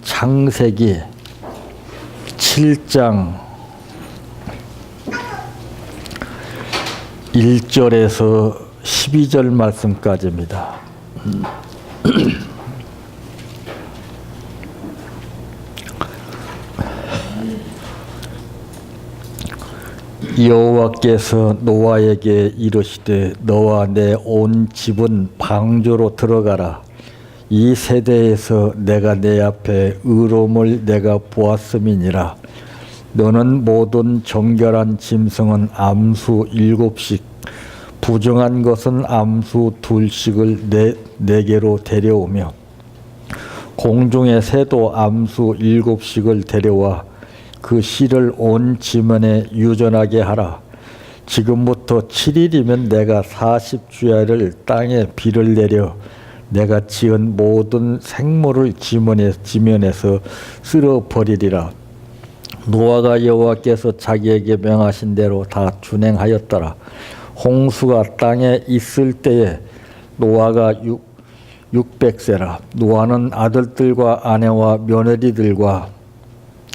창세기 7장 1절에서 12절 말씀까지입니다. 여호와께서 노아에게 이르시되 너와 내 온 집은 방주로 들어가라. 이 세대에서 내가 내 앞에 의로움을 내가 보았음이니라. 너는 모든 정결한 짐승은 암수 7씩, 부정한 것은 암수 2씩을 내게로 데려오며 공중의 새도 암수 7씩을 데려와 그 씨를 온 지면에 유전하게 하라. 지금부터 7일이면 내가 40주야를 땅에 비를 내려 내가 지은 모든 생물을 지면에서 쓸어버리리라. 노아가 여호와께서 자기에게 명하신 대로 다 준행하였더라. 홍수가 땅에 있을 때에 노아가 600세라. 노아는 아들들과 아내와 며느리들과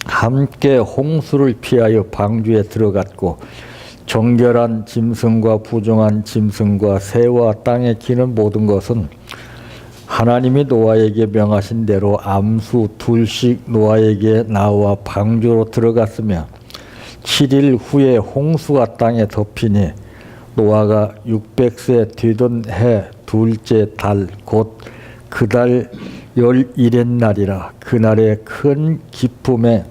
함께 홍수를 피하여 방주에 들어갔고 정결한 짐승과 부정한 짐승과 새와 땅에 기는 모든 것은 하나님이 노아에게 명하신 대로 암수 2씩 노아에게 나와 방주로 들어갔으며 7일 후에 홍수가 땅에 덮이니 노아가 600세 되던 해 둘째 달 곧 그 달 11의 날이라. 그날에 큰 기쁨에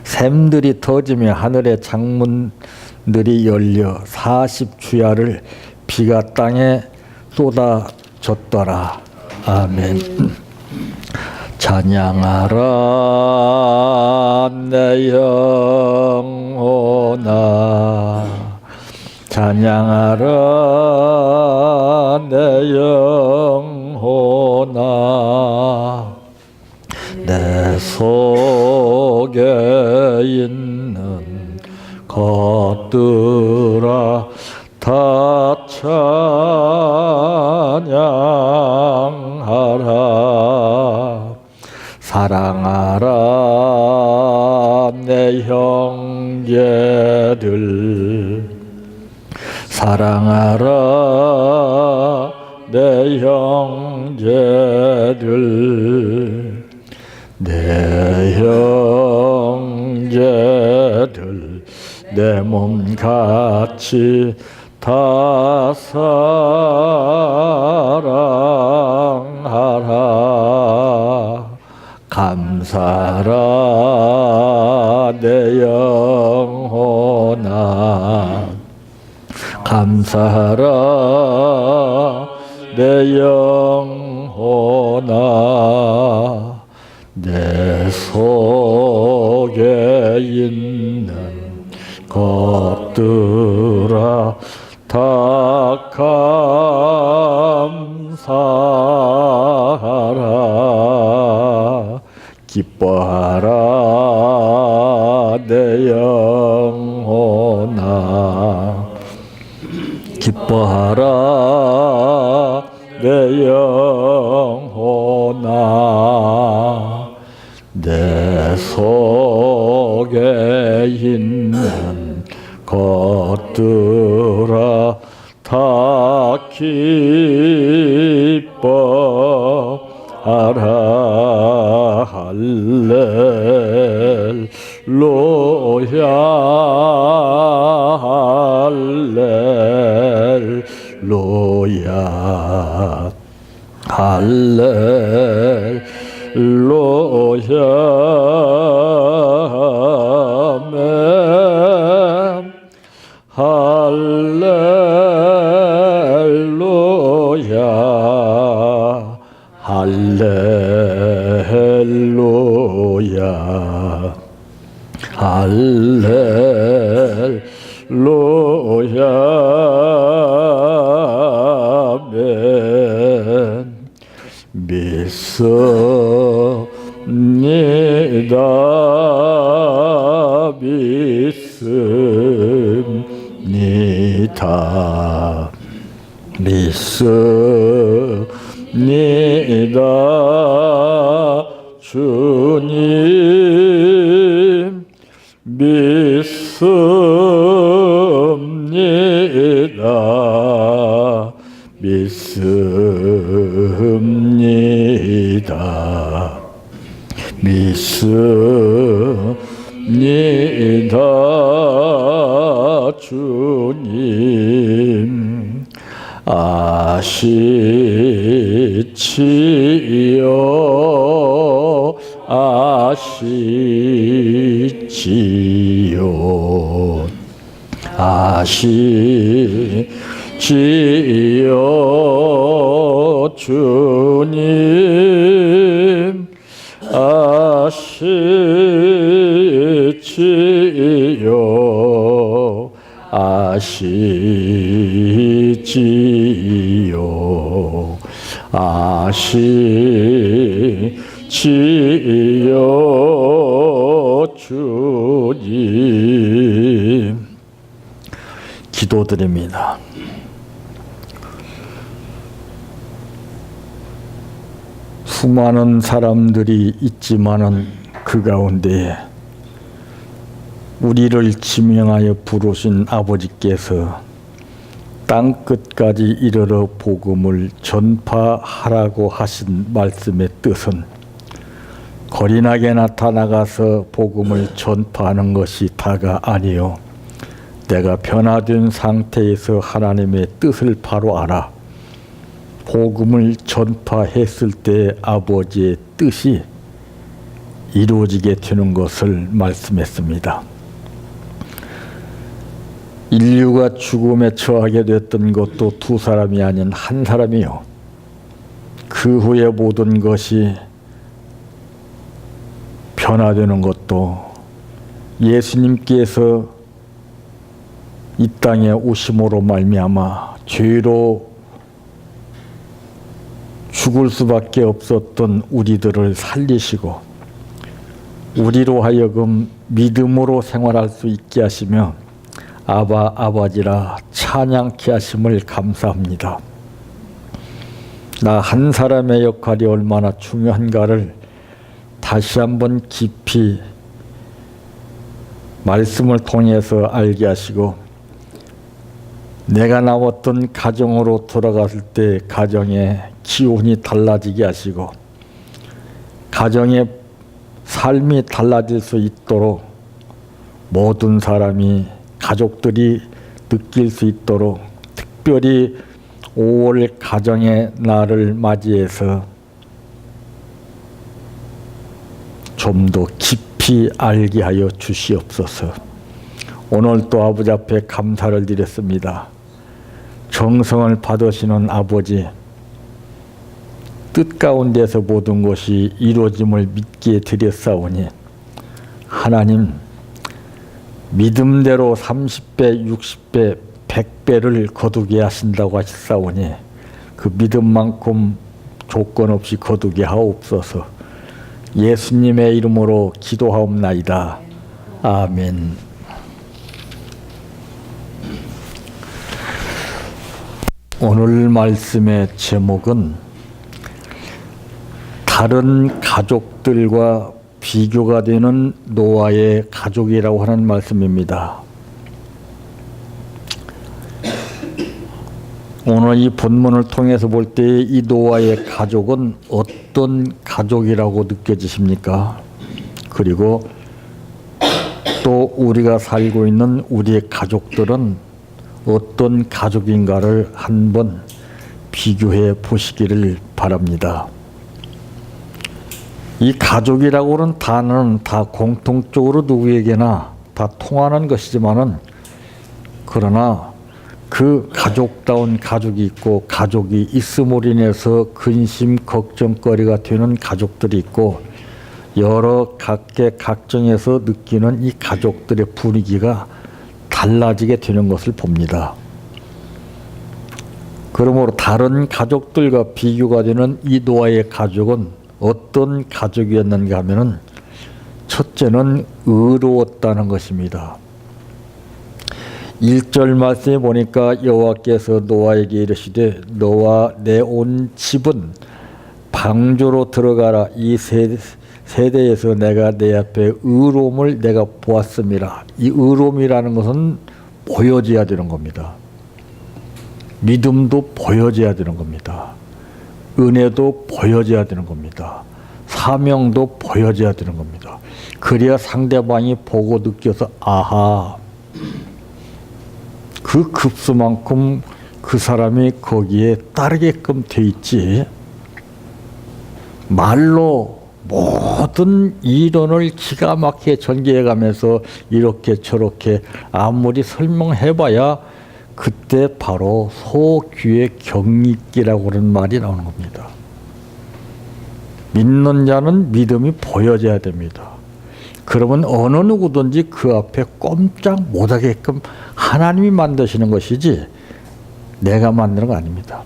샘들이 터지며 하늘의 창문들이 열려 40주야를 비가 땅에 쏟아졌더라. 아멘. 찬양하라 내 영혼아, 찬양하라 내 영혼아, 내 속에 있는 것들아 다 찬양하라. 사랑하라 내 형제들, 사랑하라 내 형제들, 내 형제들 내 몸 같이 다 사랑하라. 감사하라 내 영혼아, 감사하라 내 영혼아, 내 속에 있는 것들아 다 감사하라. 기뻐하라 내 영혼아, 기뻐하라 내 영혼아, 내 속에 있는 것들아 다 기뻐하라. 할렐루야, 할렐루야, 할렐루야, 아멘. 할렐루야, 할렐루야, 할렐루야, 아멘. 믿습니다, 믿습니다, 믿습니다. 주님 믿습니다. 믿습니다. 믿습니다. 주님 아시지요. 아시지요. 아시지요. 주님 아시지요. 아시지요. 아시지요. 주님 기도드립니다. 수많은 사람들이 있지만은 그 가운데 우리를 지명하여 부르신 아버지께서 땅 끝까지 이르러 복음을 전파하라고 하신 말씀의 뜻은 거리나게 나타나가서 복음을 전파하는 것이 다가 아니요, 내가 변화된 상태에서 하나님의 뜻을 바로 알아 복음을 전파했을 때 아버지의 뜻이 이루어지게 되는 것을 말씀했습니다. 인류가 죽음에 처하게 됐던 것도 두 사람이 아닌 한 사람이요, 그 후에 모든 것이 변화되는 것도 예수님께서 이 땅에 오심으로 말미암아 죄로 죽을 수밖에 없었던 우리들을 살리시고 우리로 하여금 믿음으로 생활할 수 있게 하시며 아바 아버지라 찬양케 하심을 감사합니다. 나 한 사람의 역할이 얼마나 중요한가를 다시 한번 깊이 말씀을 통해서 알게 하시고, 내가 나왔던 가정으로 돌아갔을 때 가정의 기운이 달라지게 하시고 가정의 삶이 달라질 수 있도록 모든 사람이 가족들이 느낄 수 있도록 특별히 5월 가정의 날을 맞이해서 좀 더 깊이 알게 하여 주시옵소서. 오늘 또 아버지 앞에 감사를 드렸습니다. 정성을 받으시는 아버지, 뜻 가운데서 모든 것이 이루어짐을 믿게 드렸사오니 하나님, 믿음대로 30배, 60배, 100배를 거두게 하신다고 하셨사오니 그 믿음만큼 조건 없이 거두게 하옵소서. 예수님의 이름으로 기도하옵나이다. 아멘. 오늘 말씀의 제목은 다른 가족들과 비교가 되는 노아의 가족이라고 하는 말씀입니다. 오늘 이 본문을 통해서 볼 때 이 노아의 가족은 어떤 가족이라고 느껴지십니까? 그리고 또 우리가 살고 있는 우리의 가족들은 어떤 가족인가를 한번 비교해 보시기를 바랍니다. 이 가족이라고 하는 단어는 다 공통적으로 누구에게나 다 통하는 것이지만은, 그러나 그 가족다운 가족이 있고 가족이 있음으로 인해서 근심 걱정거리가 되는 가족들이 있고 여러 각계 각정에서 느끼는 이 가족들의 분위기가 달라지게 되는 것을 봅니다. 그러므로 다른 가족들과 비교가 되는 이 노아의 가족은 어떤 가족이었는가 하면은, 첫째는 의로웠다는 것입니다. 1절 말씀에 보니까 여호와께서 노아에게 이르시되 너와 내 온 집은 방주로 들어가라. 이 세대에서 내가 내 앞에 의로움을 내가 보았음이라. 이 의로움이라는 것은 보여져야 되는 겁니다. 믿음도 보여져야 되는 겁니다. 은혜도 보여져야 되는 겁니다. 사명도 보여져야 되는 겁니다. 그래야 상대방이 보고 느껴서 아하, 그 급수만큼 그 사람이 거기에 따르게끔 돼 있지. 말로 모든 이론을 기가 막히게 전개해가면서 이렇게 저렇게 아무리 설명해봐야 그때 바로 소귀의 경이기라고 하는 말이 나오는 겁니다. 믿는 자는 믿음이 보여져야 됩니다. 그러면 어느 누구든지 그 앞에 꼼짝 못하게끔 하나님이 만드시는 것이지 내가 만드는 거 아닙니다.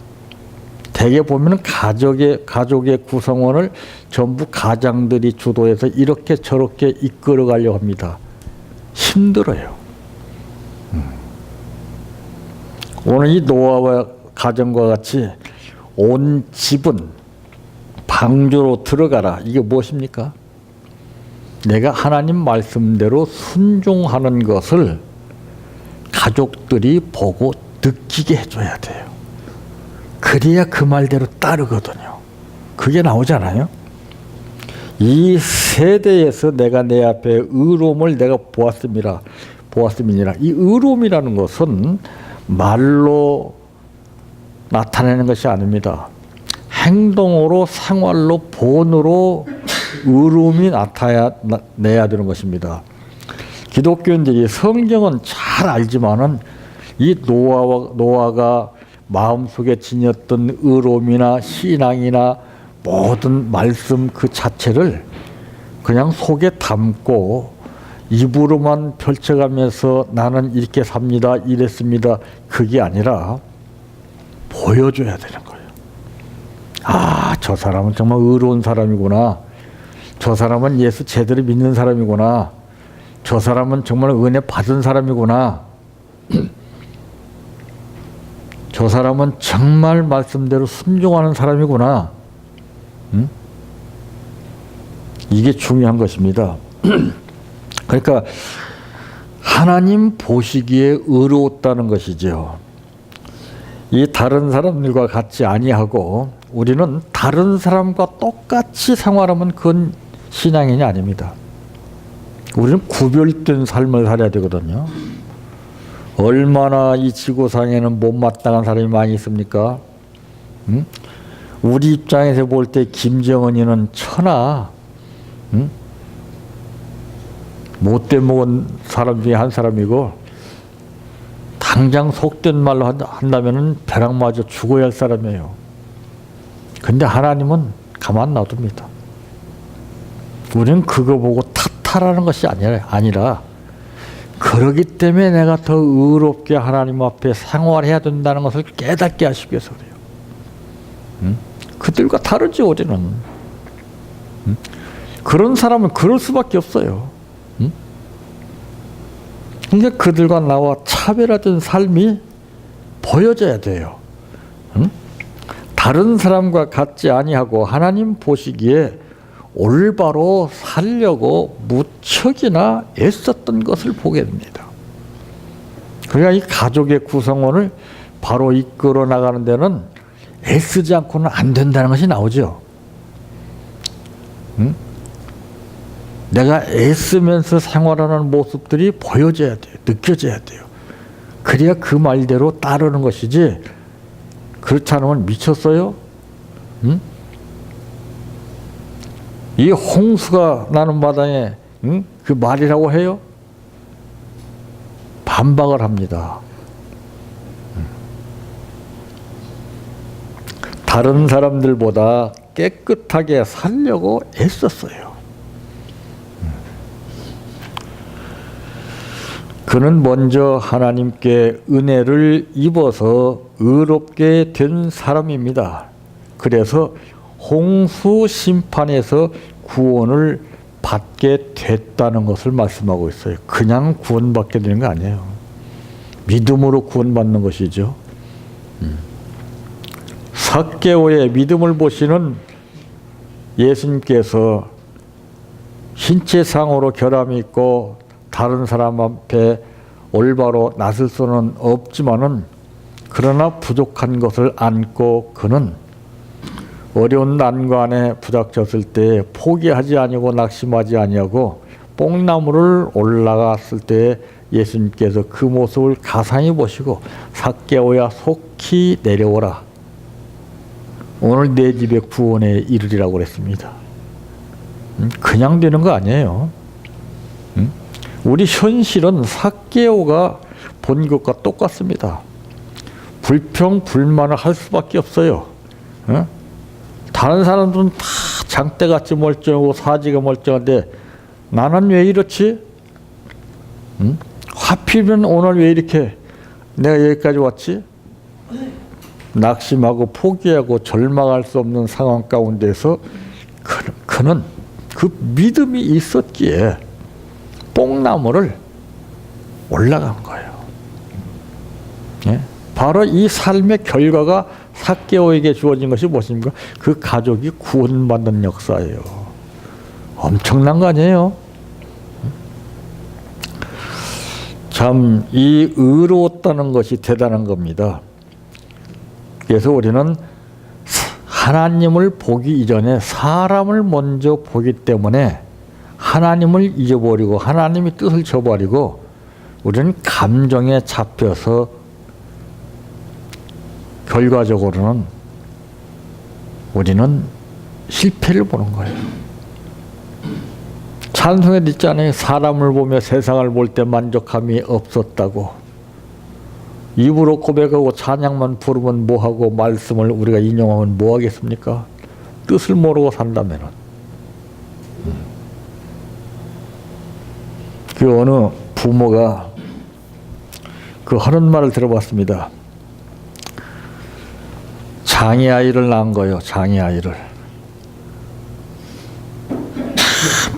대개 보면 가족의 구성원을 전부 가장들이 주도해서 이렇게 저렇게 이끌어 가려고 합니다. 힘들어요. 오늘 이 노아와 가정과 같이 온 집은 방주로 들어가라. 이게 무엇입니까? 내가 하나님 말씀대로 순종하는 것을 가족들이 보고 느끼게 해줘야 돼요. 그래야 그 말대로 따르거든요. 그게 나오잖아요. 이 세대에서 내가 내 앞에 의로움을 내가 보았음이니라. 이 의로움이라는 것은 말로 나타내는 것이 아닙니다. 행동으로, 생활로, 본으로 의로움이 나타내야 되는 것입니다. 기독교인들이 성경은 잘 알지만은 이 노아가 마음속에 지녔던 의로움이나 신앙이나 모든 말씀 그 자체를 그냥 속에 담고 입으로만 펼쳐가면서 나는 이렇게 삽니다, 이랬습니다. 그게 아니라 보여줘야 되는 거예요. 아, 저 사람은 정말 의로운 사람이구나. 저 사람은 예수 제대로 믿는 사람이구나. 저 사람은 정말 은혜 받은 사람이구나. 저 사람은 정말 말씀대로 순종하는 사람이구나. 응? 이게 중요한 것입니다. 그러니까 하나님 보시기에 의로웠다는 것이죠. 이 다른 사람들과 같이 아니하고 우리는 다른 사람과 똑같이 생활하면 그건 신앙인이 아닙니다. 우리는 구별된 삶을 살아야 되거든요. 얼마나 이 지구상에는 못마땅한 사람이 많이 있습니까? 응? 우리 입장에서 볼 때 김정은이는 천하, 응? 못돼 먹은 사람 중에 한 사람이고 당장 속된 말로 한다면 벼락맞아 죽어야 할 사람이에요. 근데 하나님은 가만 놔둡니다. 우리는 그거 보고 탓하라는 것이 아니라 그러기 때문에 내가 더 의롭게 하나님 앞에 생활해야 된다는 것을 깨닫게 하시기 위해서 그래요. 응? 그들과 다르지 우리는. 응? 그런 사람은 그럴 수밖에 없어요. 응? 근데 그들과 나와 차별화된 삶이 보여져야 돼요. 응? 다른 사람과 같지 아니하고 하나님 보시기에 올바로 살려고 무척이나 애썼던 것을 보게 됩니다. 그러니까 이 가족의 구성원을 바로 이끌어 나가는 데는 애쓰지 않고는 안 된다는 것이 나오죠. 응? 내가 애쓰면서 생활하는 모습들이 보여져야 돼요. 느껴져야 돼요. 그래야 그 말대로 따르는 것이지 그렇지 않으면 미쳤어요? 응? 이 홍수가 나는 마당에 응? 그 말이라고 해요? 반박을 합니다. 다른 사람들보다 깨끗하게 살려고 애썼어요. 그는 먼저 하나님께 은혜를 입어서 의롭게 된 사람입니다. 그래서 홍수 심판에서 구원을 받게 됐다는 것을 말씀하고 있어요. 그냥 구원받게 되는 거 아니에요. 믿음으로 구원받는 것이죠. 삭개오의 믿음을 보시는 예수님께서 신체상으로 결함이 있고 다른 사람 앞에 올바로 나설 수는 없지만은 그러나 부족한 것을 안고 그는 어려운 난관에 부닥쳤을 때 포기하지 아니고 낙심하지 아니하고 뽕나무를 올라갔을 때 예수님께서 그 모습을 가상히 보시고 삭개오야 속히 내려오라. 오늘 내 집에 구원에 이르리라고 그랬습니다. 그냥 되는 거 아니에요. 우리 현실은 삭개오가 본 것과 똑같습니다. 불평, 불만을 할 수밖에 없어요. 다른 사람들은 다 장대같이 멀쩡하고 사지가 멀쩡한데 나는 왜 이렇지? 하필이면 오늘 왜 이렇게 내가 여기까지 왔지? 낙심하고 포기하고 절망할 수 없는 상황 가운데서 그는 그 믿음이 있었기에 뽕나무를 올라간 거예요. 예? 바로 이 삶의 결과가 삭개오에게 주어진 것이 무엇입니까? 그 가족이 구원받는 역사예요. 엄청난 거 아니에요? 참 이 의로웠다는 것이 대단한 겁니다. 그래서 우리는 하나님을 보기 이전에 사람을 먼저 보기 때문에 하나님을 잊어버리고 하나님의 뜻을 저버리고 우리는 감정에 잡혀서 결과적으로는 우리는 실패를 보는 거예요. 찬송에 있잖아요. 사람을 보며 세상을 볼 때 만족함이 없었다고. 입으로 고백하고 찬양만 부르면 뭐하고 말씀을 우리가 인용하면 뭐하겠습니까? 뜻을 모르고 산다면은. 그 어느 부모가 그 하는 말을 들어봤습니다. 장애아이를 낳은 거예요. 장애아이를.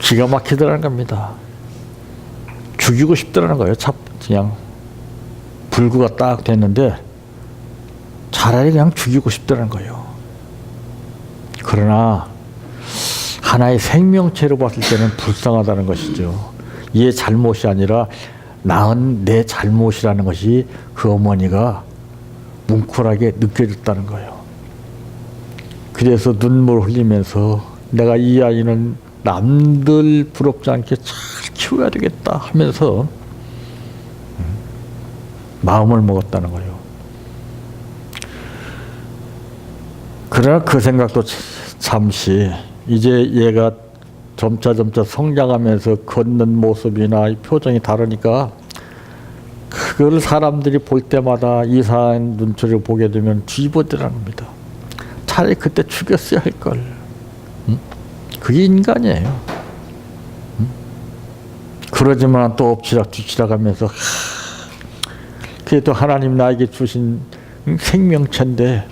기가 막히더라는 겁니다. 죽이고 싶더라는 거예요. 그냥 불구가 딱 됐는데 차라리 그냥 죽이고 싶더라는 거예요. 그러나 하나의 생명체로 봤을 때는 불쌍하다는 것이죠. 얘 잘못이 아니라 낳은 내 잘못이라는 것이 그 어머니가 뭉클하게 느껴졌다는 거예요. 그래서 눈물 흘리면서 내가 이 아이는 남들 부럽지 않게 잘 키워야 되겠다 하면서 마음을 먹었다는 거예요. 그러나 그 생각도 잠시 이제 얘가 점차 성장하면서 걷는 모습이나 표정이 다르니까 그걸 사람들이 볼 때마다 이상한 눈초리를 보게 되면 뒤집어지라는 겁니다. 차라리 그때 죽였어야 할 걸. 그게 인간이에요. 그러지만 또 엎치락 하면서 그래도 하나님 나에게 주신 생명체인데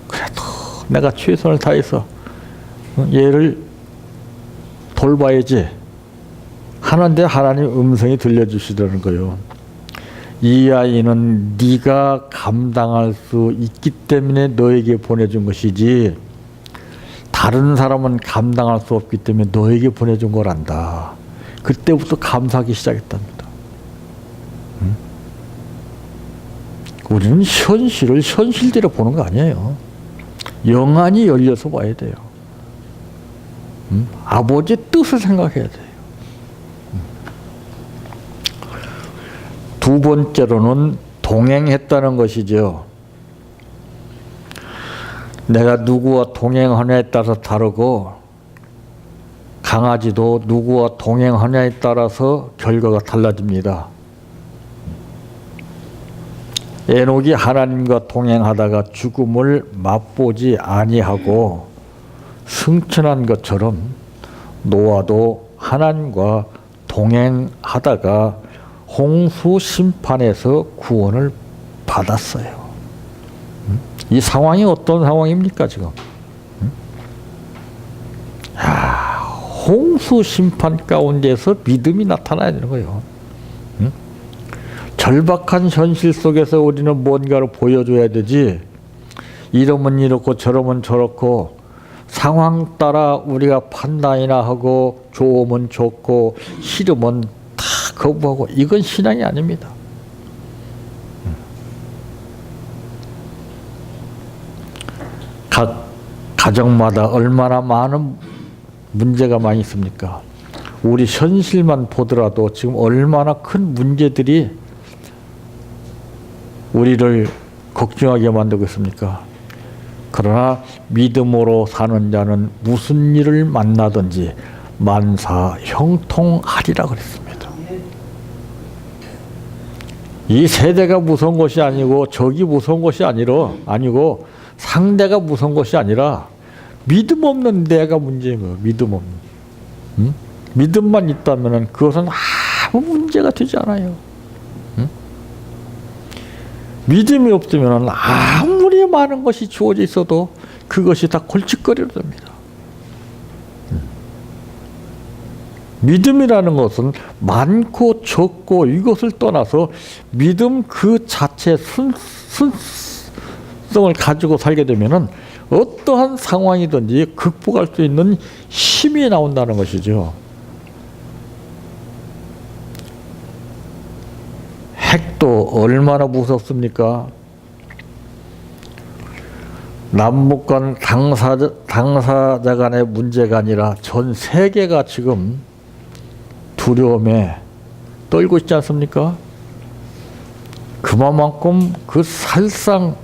그래도 내가 최선을 다해서 얘를 돌봐야지 하는데 하나님 음성이 들려주시더라는 거예요. 이 아이는 네가 감당할 수 있기 때문에 너에게 보내준 것이지 다른 사람은 감당할 수 없기 때문에 너에게 보내준 거란다. 그때부터 감사하기 시작했답니다. 우리는 현실을 현실대로 보는 거 아니에요. 영안이 열려서 봐야 돼요. 아버지의 뜻을 생각해야 돼요. 두 번째로는 동행했다는 것이죠. 내가 누구와 동행하냐에 따라서 다르고 강아지도 누구와 동행하냐에 따라서 결과가 달라집니다. 에녹이 하나님과 동행하다가 죽음을 맛보지 아니하고 승천한 것처럼 노아도 하나님과 동행하다가 홍수 심판에서 구원을 받았어요. 이 상황이 어떤 상황입니까 지금? 홍수 심판 가운데서 믿음이 나타나야 되는 거예요. 절박한 현실 속에서 우리는 뭔가를 보여줘야 되지. 이러면 이렇고 저러면 저렇고 상황 따라 우리가 판단이나 하고 좋으면 좋고 싫으면 다 거부하고 이건 신앙이 아닙니다. 각 가정마다 얼마나 많은 문제가 많이 있습니까? 우리 현실만 보더라도 지금 얼마나 큰 문제들이 우리를 걱정하게 만들고 있습니까? 그러나 믿음으로 사는 자는 무슨 일을 만나든지 만사 형통하리라 그랬습니다. 이 세대가 무서운 것이 아니고 적이 무서운 것이 아니고 상대가 무서운 것이 아니라 믿음 없는 내가 문제인 거예요. 믿음 없는. 응? 믿음만 있다면 그것은 아무 문제가 되지 않아요. 응? 믿음이 없으면 아무리 많은 것이 주어져 있어도 그것이 다 골칫거리로 됩니다. 믿음이라는 것은 많고 적고 이것을 떠나서 믿음 그 자체 순성을 가지고 살게 되면은 어떠한 상황이든지 극복할 수 있는 힘이 나온다는 것이죠. 핵도 얼마나 무섭습니까? 남북 간 당사자 간의 문제가 아니라 전 세계가 지금 두려움에 떨고 있지 않습니까? 그만큼 그 살상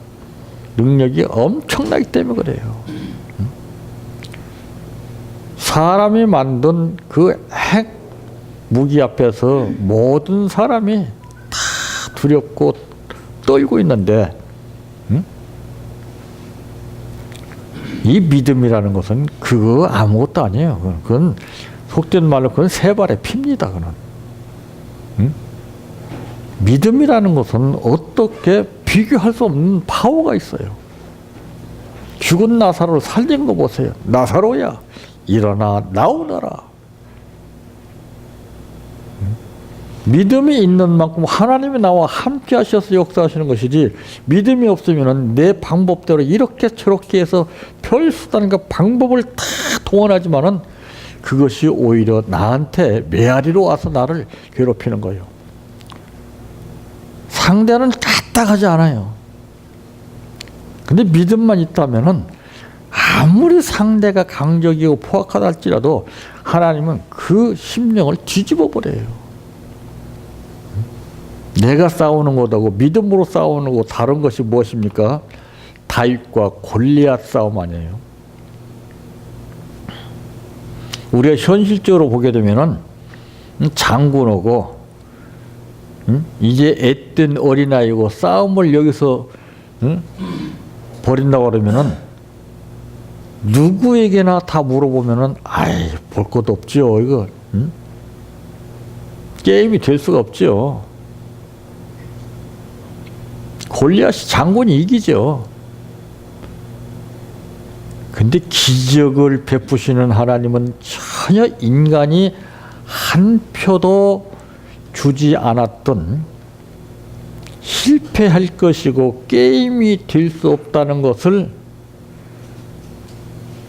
능력이 엄청나기 때문에 그래요. 사람이 만든 그 핵 무기 앞에서 모든 사람이 다 두렵고 떨고 있는데 이 믿음이라는 것은 그거 아무것도 아니에요. 그건 속된 말로 그건 세 발의 피입니다. 그는. 믿음이라는 것은 어떻게 비교할 수 없는 파워가 있어요. 죽은 나사로를 살린 거 보세요. 나사로야, 일어나 나오너라. 믿음이 있는 만큼 하나님이 나와 함께 하셔서 역사하시는 것이지, 믿음이 없으면 내 방법대로 이렇게 저렇게 해서 별 수단과 방법을 다 동원하지만은 그것이 오히려 나한테 메아리로 와서 나를 괴롭히는 거예요. 상대는 까딱하지 않아요. 근데 믿음만 있다면은 아무리 상대가 강적이고 포악하다 할지라도 하나님은 그 심령을 뒤집어 버려요. 내가 싸우는 것하고 믿음으로 싸우는 거 다른 것이 무엇입니까? 다윗과 골리앗 싸움 아니에요. 우리가 현실적으로 보게 되면은 장군하고 이제 앳된 어린아이고 싸움을 여기서 벌인다고 그러면은 누구에게나 다 물어보면은 아이 볼 것도 없지요. 이거 게임이 될 수가 없지요. 골리앗이 장군이 이기죠. 근데 기적을 베푸시는 하나님은 전혀 인간이 한 표도 주지 않았던 실패할 것이고 게임이 될 수 없다는 것을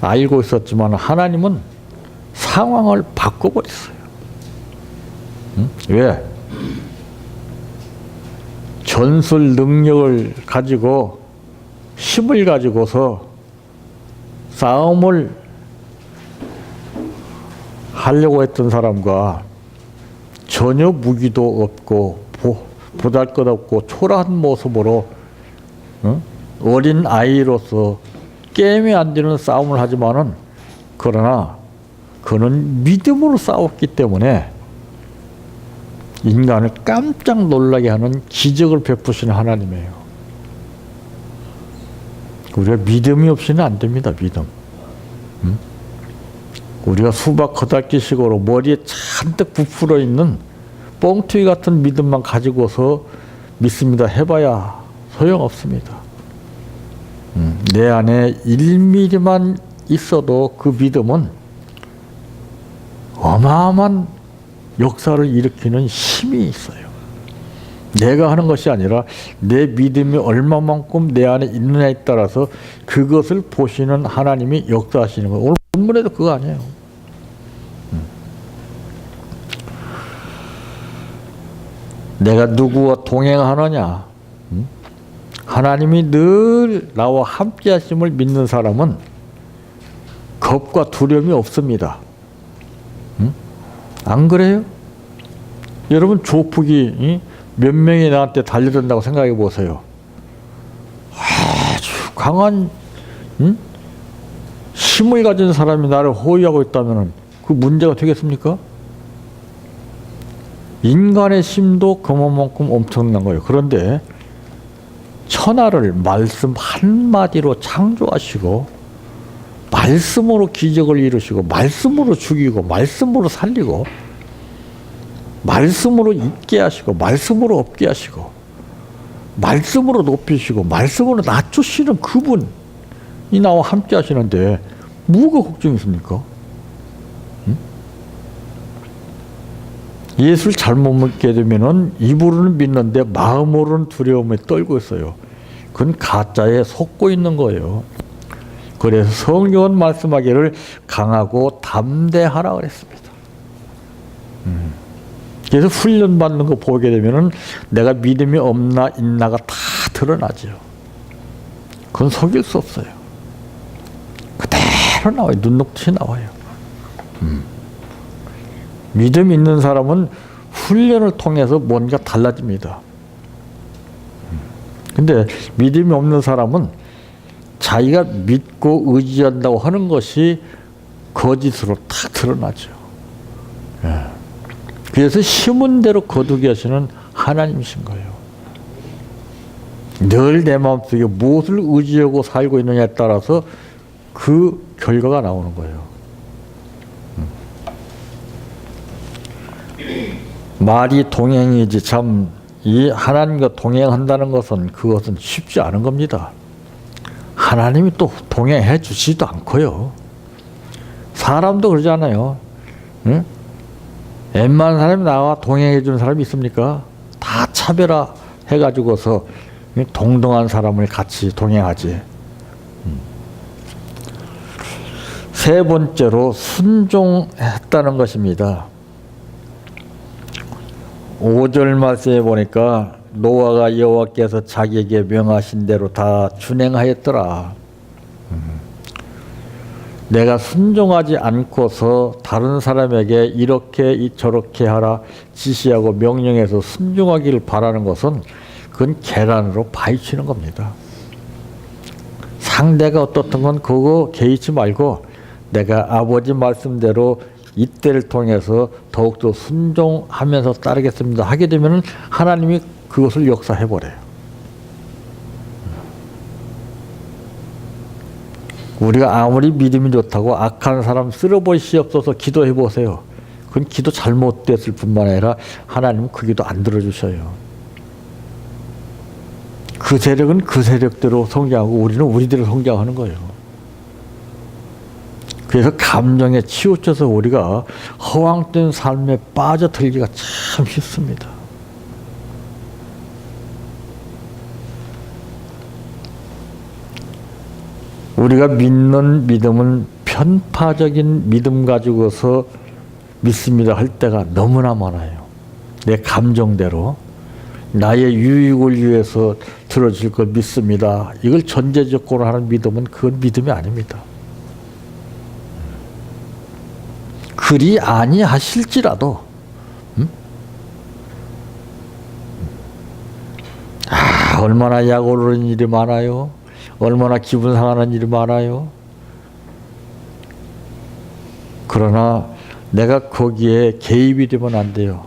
알고 있었지만 하나님은 상황을 바꿔버렸어요. 왜? 전술 능력을 가지고 힘을 가지고서 싸움을 하려고 했던 사람과 전혀 무기도 없고 보잘것없고 초라한 모습으로 어린 아이로서 게임이 안 되는 싸움을 하지만은 그러나 그는 믿음으로 싸웠기 때문에 인간을 깜짝 놀라게 하는 기적을 베푸시는 하나님이에요. 우리가 믿음이 없이는 안 됩니다. 믿음. 우리가 수박 겉핥기식으로 머리에 잔뜩 부풀어 있는 뻥튀기 같은 믿음만 가지고서 믿습니다 해봐야 소용없습니다. 내 안에 1mm만 있어도 그 믿음은 어마어마한 역사를 일으키는 힘이 있어요. 내가 하는 것이 아니라 내 믿음이 얼마만큼 내 안에 있느냐에 따라서 그것을 보시는 하나님이 역사하시는 거예요. 오늘 본문에도 그거 아니에요. 내가 누구와 동행하느냐? 하나님이 늘 나와 함께 하심을 믿는 사람은 겁과 두려움이 없습니다. 안 그래요? 여러분 조폭이 몇 명이 나한테 달려든다고 생각해 보세요. 아주 강한 힘을 가진 사람이 나를 호위하고 있다면 그 문제가 되겠습니까? 인간의 힘도 그만큼 엄청난 거예요. 그런데 천하를 말씀 한마디로 창조하시고 말씀으로 기적을 이루시고 말씀으로 죽이고 말씀으로 살리고 말씀으로 있게 하시고 말씀으로 없게 하시고 말씀으로 높이시고 말씀으로 낮추시는 그분이 나와 함께 하시는데 뭐가 걱정이 있습니까? 예수를 잘못 믿게 되면은 입으로는 믿는데 마음으로는 두려움에 떨고 있어요. 그건 가짜에 속고 있는 거예요. 그래서 성경은 말씀하기를 강하고 담대하라 그랬습니다. 그래서 훈련받는 거 보게 되면은 내가 믿음이 없나 있나가 다 드러나죠. 그건 속일 수 없어요. 그대로 나와요. 눈 녹듯이 나와요. 믿음 있는 사람은 훈련을 통해서 뭔가 달라집니다. 근데 믿음이 없는 사람은 자기가 믿고 의지한다고 하는 것이 거짓으로 탁 드러나죠. 그래서 심은 대로 거두게 하시는 하나님이신 거예요. 늘 내 마음속에 무엇을 의지하고 살고 있느냐에 따라서 그 결과가 나오는 거예요. 말이 동행이지 참 이 하나님과 동행한다는 것은 그것은 쉽지 않은 겁니다. 하나님이 또 동행해 주지도 않고요. 사람도 그러잖아요. 응? 웬만한 사람이 나와 동행해 주는 사람이 있습니까? 다 차별화 해가지고서 동등한 사람을 같이 동행하지. 세 번째로 순종했다는 것입니다. 5절 말씀에 보니까 노아가 여호와께서 자기에게 명하신 대로 다 준행하였더라. 내가 순종하지 않고서 다른 사람에게 이렇게 저렇게 하라 지시하고 명령해서 순종하기를 바라는 것은 그건 계란으로 파헤치는 겁니다. 상대가 어떻든 건 그거 개의치 말고 내가 아버지 말씀대로 이때를 통해서 더욱더 순종하면서 따르겠습니다 하게 되면 하나님이 그것을 역사해버려요. 우리가 아무리 믿음이 좋다고 악한 사람 쓸어버리시옵소서 기도해보세요. 그건 기도 잘못됐을 뿐만 아니라 하나님은 그 기도 안 들어주셔요. 그 세력은 그 세력대로 성장하고 우리는 우리대로 성장하는 거예요. 그래서 감정에 치우쳐서 우리가 허황된 삶에 빠져들기가 참 쉽습니다. 우리가 믿는 믿음은 편파적인 믿음 가지고서 믿습니다 할 때가 너무나 많아요. 내 감정대로 나의 유익을 위해서 들어줄 걸 믿습니다. 이걸 전제조건으로 하는 믿음은 그건 믿음이 아닙니다. 그리 아니하실지라도 얼마나 약 오르는 일이 많아요. 얼마나 기분 상하는 일이 많아요. 그러나 내가 거기에 개입이 되면 안 돼요.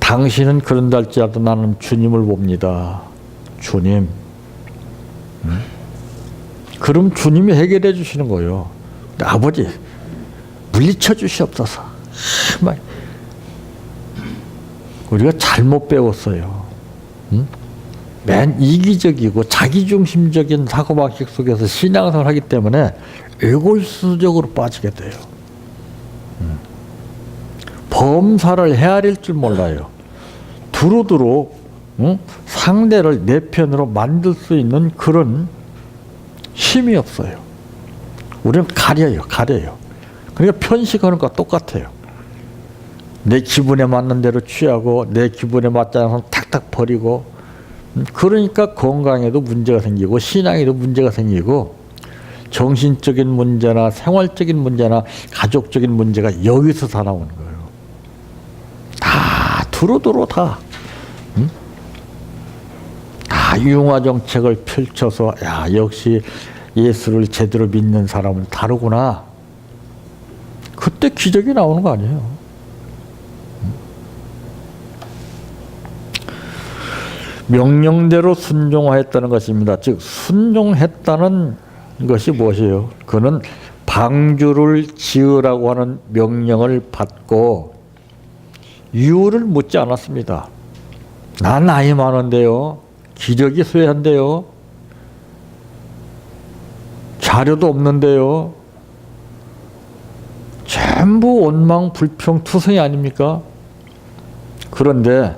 당신은 그런다 할지라도 나는 주님을 봅니다. 주님. 그럼 주님이 해결해 주시는 거예요. 아버지 물리쳐 주시옵소서. 우리가 잘못 배웠어요. 맨 이기적이고 자기중심적인 사고방식 속에서 신앙생활을 하기 때문에 에고이스적으로 빠지게 돼요. 범사를 헤아릴 줄 몰라요. 두루두루 상대를 내 편으로 만들 수 있는 그런 힘이 없어요. 우리는 가려요. 그러니까 편식하는 것과 똑같아요. 내 기분에 맞는 대로 취하고 내 기분에 맞지 않아서 탁탁 버리고, 그러니까 건강에도 문제가 생기고 신앙에도 문제가 생기고 정신적인 문제나 생활적인 문제나 가족적인 문제가 여기서 다 나오는 거예요. 다 두루두루 다 융화 정책을 펼쳐서 야, 역시 예수를 제대로 믿는 사람은 다르구나. 그때 기적이 나오는 거 아니에요. 명령대로 순종하였다는 것입니다. 즉 순종했다는 것이 무엇이에요? 그는 방주를 지으라고 하는 명령을 받고 이유를 묻지 않았습니다. 난 나이 많은데요. 기력이 쇠한데요. 자료도 없는데요. 전부 원망 불평 투성이 아닙니까? 그런데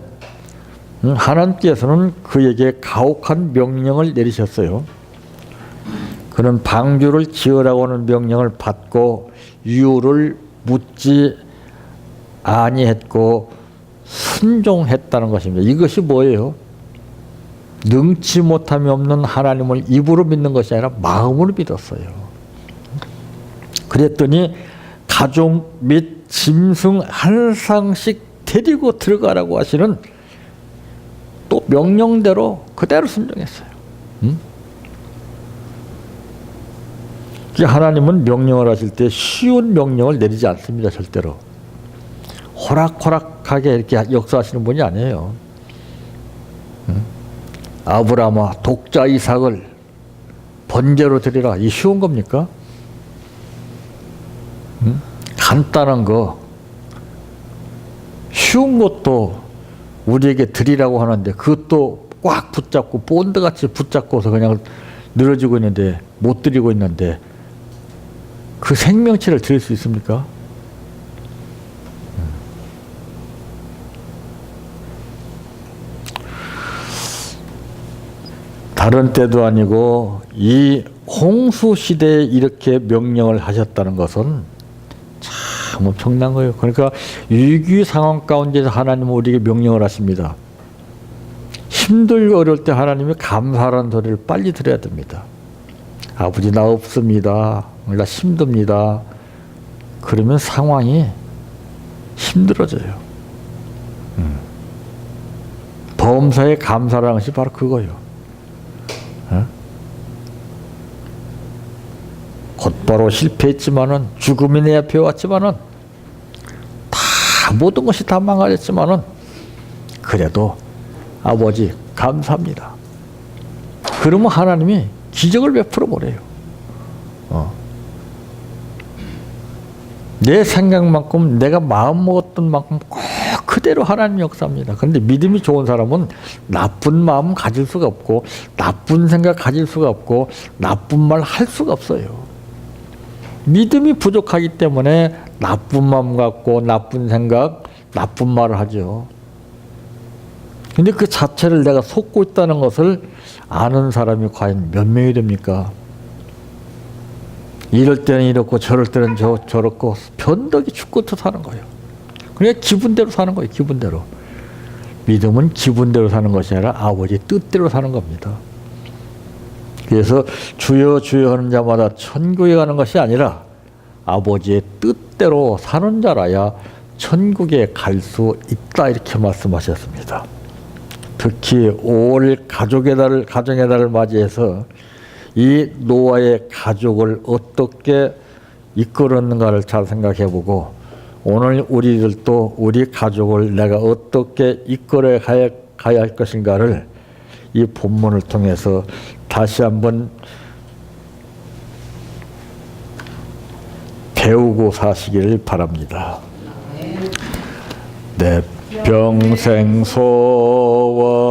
하나님께서는 그에게 가혹한 명령을 내리셨어요. 그는 방주를 지으라고 하는 명령을 받고 이유를 묻지 아니했고 순종했다는 것입니다. 이것이 뭐예요? 능치 못함이 없는 하나님을 입으로 믿는 것이 아니라 마음으로 믿었어요. 그랬더니 가족 및 짐승 한 쌍씩 데리고 들어가라고 하시는 또 명령대로 그대로 순종했어요. 하나님은 명령을 하실 때 쉬운 명령을 내리지 않습니다. 절대로. 호락호락하게 이렇게 역사하시는 분이 아니에요. 아브라함아 독자 이삭을 번제로 드리라. 이 쉬운 겁니까? 간단한 거 쉬운 것도 우리에게 드리라고 하는데 그것도 꽉 붙잡고 본드같이 붙잡고서 그냥 늘어지고 있는데 못 드리고 있는데 그 생명체를 드릴 수 있습니까? 다른 때도 아니고 이 홍수 시대에 이렇게 명령을 하셨다는 것은 참 엄청난 거예요. 그러니까 위기 상황 가운데서 하나님은 우리에게 명령을 하십니다. 힘들고 어려울 때 하나님이 감사하라는 소리를 빨리 들어야 됩니다. 아버지 나 없습니다. 나 힘듭니다. 그러면 상황이 힘들어져요. 범사에 감사라는 것이 바로 그거예요. 곧바로 실패했지만은 죽음이 내 앞에 왔지만은 다 모든 것이 다 망가졌지만은 그래도 아버지 감사합니다. 그러면 하나님이 기적을 베풀어 버려요. 내 생각만큼 내가 마음 먹었던 만큼 꼭 그대로 하나님 역사합니다. 그런데 믿음이 좋은 사람은 나쁜 마음 가질 수가 없고 나쁜 생각 가질 수가 없고 나쁜 말 할 수가 없어요. 믿음이 부족하기 때문에 나쁜 마음 갖고 나쁜 생각, 나쁜 말을 하죠. 근데 그 자체를 내가 속고 있다는 것을 아는 사람이 과연 몇 명이 됩니까? 이럴 때는 이렇고 저럴 때는 저렇고 변덕이 죽고터 사는 거예요. 그러니까 기분대로 사는 거예요. 기분대로. 믿음은 기분대로 사는 것이 아니라 아버지 뜻대로 사는 겁니다. 그래서 주여 주여 하는 자마다 천국에 가는 것이 아니라 아버지의 뜻대로 사는 자라야 천국에 갈 수 있다 이렇게 말씀하셨습니다. 특히 5월 가정의 달을 맞이해서 이 노아의 가족을 어떻게 이끌었는가를 잘 생각해보고 오늘 우리들도 우리 가족을 내가 어떻게 이끌어 가야 할 것인가를 이 본문을 통해서 다시 한번 배우고 사시기를 바랍니다. 내 평생 소원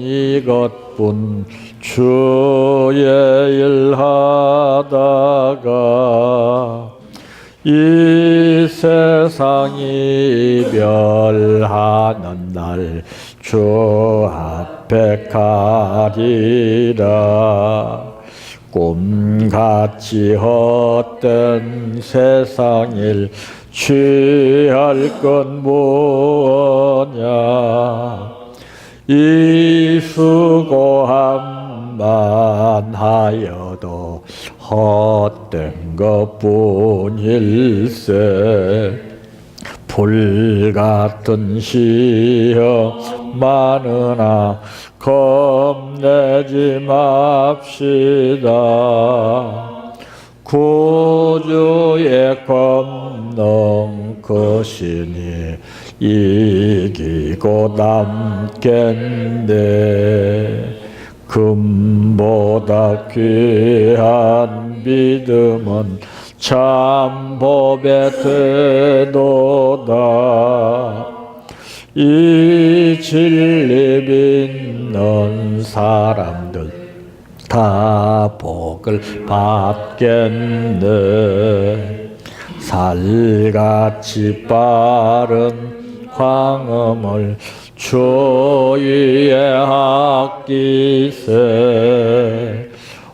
이것뿐 주의 일 하다가 이 세상이 멸하는 날 주 앞에 가리라. 꿈같이 헛된 세상일 취할 건 뭐냐. 이 수고함만 하여도 헛된 것뿐일세. 불같은 시험 많으나 겁내지 맙시다. 구주의 권능 그 신이 이기고 남겠네. 금보다 귀한 믿음은 참 법에 되도다. 이 진리 믿는 사람들 다 복을 받겠네. 살같이 빠른 광음을 주 위에 아끼세.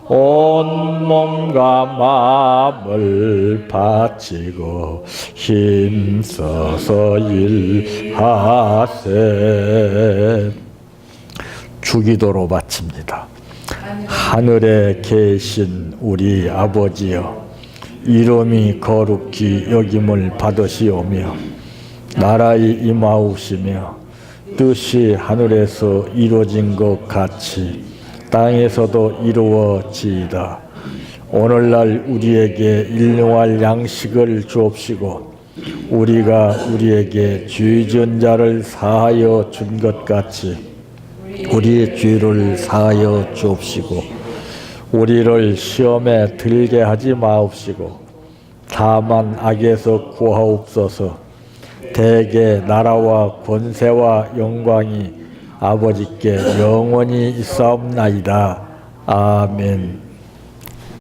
온몸과 마음을 바치고 힘써서 일하세. 주기도로 바칩니다. 하늘에 계신 우리 아버지여, 이름이 거룩히 여김을 받으시오며 나라의 임하옵시며 뜻이 하늘에서 이루어진 것 같이 땅에서도 이루어지이다. 오늘날 우리에게 일용할 양식을 주옵시고 우리가 우리에게 죄 지은 자를 사하여 준 것 같이 우리의 죄를 사하여 주옵시고 우리를 시험에 들게 하지 마옵시고 다만 악에서 구하옵소서. 대개 나라와 권세와 영광이 아버지께 영원히 있사옵나이다. 아멘.